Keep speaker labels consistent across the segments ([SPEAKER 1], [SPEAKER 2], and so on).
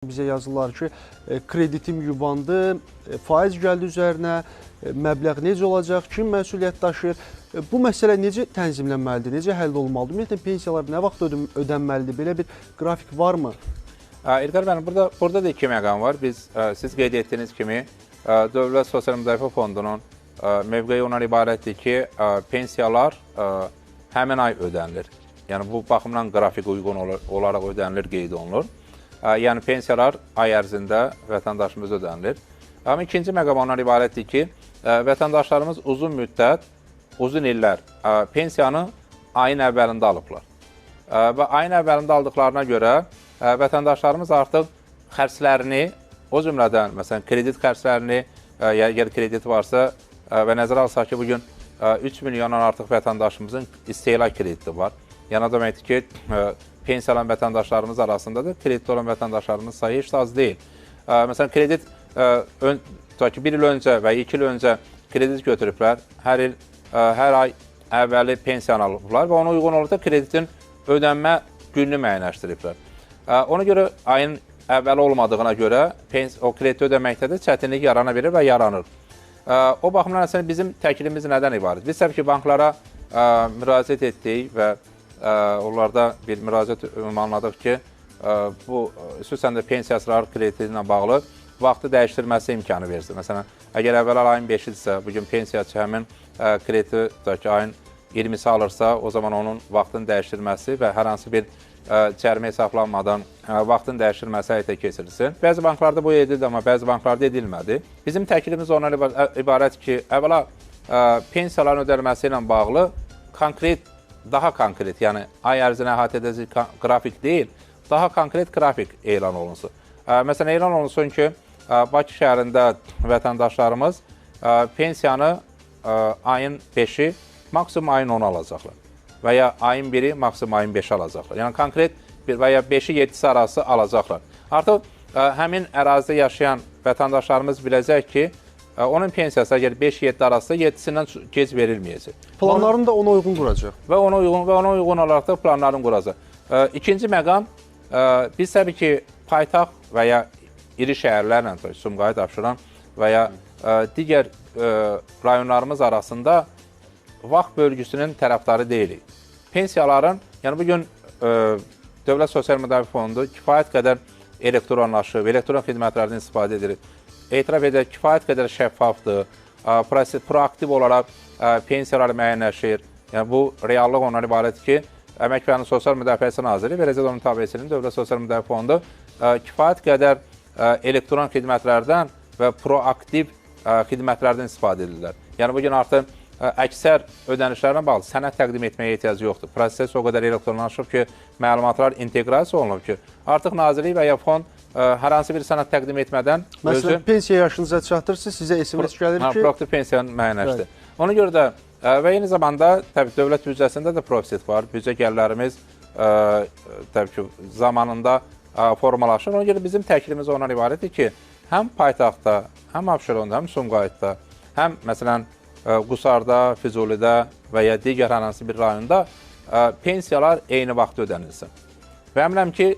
[SPEAKER 1] Bizə yazırlar ki, kreditim yubandı, faiz gəldi üzərinə, məbləğ necə olacaq, kim məsuliyyət daşıyır? Bu məsələ necə tənzimlənməlidir, necə həll olmalıdır? Ümumiyyətlə, pensiyalar nə vaxt ödənməlidir? Belə bir qrafik varmı?
[SPEAKER 2] İlqar müəllim, burada da iki məqam var. Siz qeyd etdiyiniz kimi, Dövlət Sosial Müdafiə Fondunun mövqeyi ondan ibarətdir ki, pensiyalar həmin ay ödənilir. Yəni, bu baxımdan qrafik uyğun olaraq ödənilir, qeyd olunur. Yəni, pensiyalar ay ərzində vətəndaşımız ödənilir. Amma ikinci məqam ondan ibarətdir ki, vətəndaşlarımız uzun müddət, uzun illər pensiyanı ayın əvvəlində alıblar. Və ayın əvvəlində aldıqlarına görə vətəndaşlarımız artıq xərclərini, o cümlədən, məsələn, kredit xərclərini, əgər kredit varsa və nəzərə alsaq ki, bugün 3 milyondan artıq vətəndaşımızın istehlak krediti var. Yəni, o deməkdir ki, pensiya alan vətəndaşlarımız arasında da kreditli olan vətəndaşlarımız sayı heç az deyil. Məsələn, kredit bir il öncə və 2 il öncə kredit götürüblər, hər ay əvvəli pensiyanı alıblar və ona uyğun olaraq da kreditin ödənmə gününü müəyyənləşdiriblər. Ona görə ayın əvvəli olmadığına görə o krediti ödəməkdə də çətinlik yarana bilir və yaranır. O baxımdan əslində bizim təklifimiz nədən ibarət? Biz təbii ki, banklara müraciət etdik və onlarda bir müraciət ünvanladıq ki, bu, xüsusən də pensiyasılar krediti ilə bağlı vaxtı dəyişdirməsi imkanı versin. Məsələn, əgər əvvəl ayın 5-dirsə, bugün pensiyaçı həmin krediti ayın 20-si alırsa, o zaman onun vaxtını dəyişdirməsi və hər hansı bir cərimə hesablanmadan vaxtın dəyişdirməsi həyata keçirilsin. Bəzi banklarda bu edildi, amma bəzi banklarda edilmədi. Bizim təklifimiz ondan ibarət ki, əvvəla pensiyaların ödənilməsi ilə bağlı daha konkret, yəni ay ərzini əhatə edəcək qrafik deyil, daha konkret qrafik elan olunsun. Məsələn, elan olunsun ki, Bakı şəhərində vətəndaşlarımız pensiyanı ayın 5-i, maksimum ayın 10-u alacaqlar və ya ayın 1-i, maksimum ayın 5-i alacaqlar. Yəni, konkret və ya 5-i 7-si arası alacaqlar. Artıq həmin ərazidə yaşayan vətəndaşlarımız biləcək ki, onun pensiyası əgər 5-7 arasında 7-sindən gec verilməyəcək.
[SPEAKER 1] Planlarını da ona uyğun quracaq.
[SPEAKER 2] Və ona uyğun olaraq da planlarını quracaq. İkinci məqam, biz təbii ki, paytaxt və ya iri şəhərlərlə, Sumqayıt, Abşeron və ya digər rayonlarımız arasında vaxt bölgüsünün tərəfdarı deyilik. Pensiyaların, yəni bugün Dövlət Sosial Müdafiə Fondu kifayət qədər elektronlaşıb, elektron xidmətlərdən istifadə edilir. Etiraf edək, kifayət qədər şəffafdır, proaktiv olaraq pensiyalar müəyyənləşir. Yəni, bu reallıq ondan ibarətdir ki, Əmək və Sosial Müdafiəsi Naziri və eləcə də onun tabiçilinin Dövlət Sosial Müdafiə Fondu kifayət qədər elektron xidmətlərdən və proaktiv xidmətlərdən istifadə edirlər. Yəni, bugün artıq əksər ödənişlərlə bağlı sənəd təqdim etməyə ehtiyac yoxdur. Proses o qədər elektronlaşıb ki, məlumatlar inteqrasiya olunub ki, artıq nazirlik və ya fond hər hansı bir sənəd təqdim etmədən
[SPEAKER 1] Məsələn, pensiya yaşınıza çatdırsa, sizə SMS gəlir ki...
[SPEAKER 2] Proaktiv pensiyanı müəyyənləşdir. Ona görə də və eyni zamanda təbii dövlət büdcəsində də profit var. Büdcə gəlirlərimiz təbii ki, zamanında formalaşır. Ona görə bizim təklifimiz ondan ibarətdir ki, həm paytaxtda, həm Abşeronda, həm Sumqayıtda, həm məsələn Qusarda, Füzulidə və ya digər hər hansı bir rayonda pensiyalar eyni vaxtda ödənilsin. Və əminəm ki,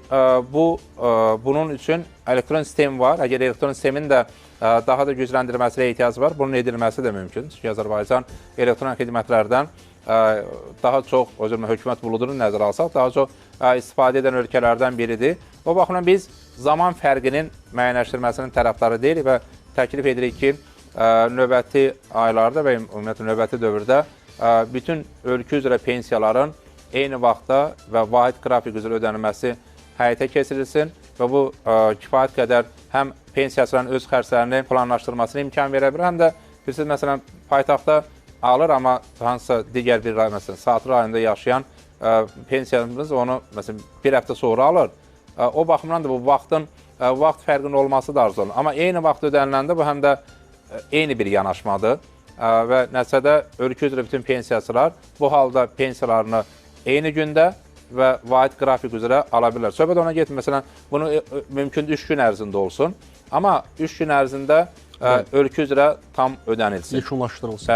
[SPEAKER 2] bunun üçün elektron sistem var. Əgər elektron sistemin də daha da gücləndirilməsinə ehtiyac var, bunun edilməsi də mümkün. Çünki Azərbaycan elektron xidmətlərdən daha çox, o cümlə hökumət buludunu nəzərə alsaq, daha çox istifadə edən ölkələrdən biridir. O baxımdan biz zaman fərqinin müəyyənləşdirməsinin tərəfdarı deyilik və təklif edirik ki, növbəti aylarda və ümumiyyətlə növbəti dövrdə bütün ölkə üzrə pensiyaların eyni vaxtda və vahid qrafik üzrə ödənilməsi həyata keçirilsin və bu kifayət qədər həm pensiyasının öz xərclərini planlaşdırmasına imkan verə bilər, həm də bilirsiniz, məsələn, paytaxtda alır, amma hansısa digər bir rayon, məsələn, Saatlı rayonunda yaşayan pensiyamız onu, məsələn, bir həftə sonra alır. O baxımdan da bu vaxt fərqinin olması da arzu olunur. Amma eyni vaxt ödəniləndə bu həm də eyni bir yanaşmadır və nəticədə ölkə üzrə bütün pensiyaçılar bu halda pensiyalarını eyni gündə və vahid qrafik üzrə ala bilirlər. Söhbət ona getmir. Məsələn, bunu mümkün 3 gün ərzində olsun, amma 3 gün ərzində ölkə üzrə tam ödənilsin.
[SPEAKER 1] Yekunlaşdırılsın.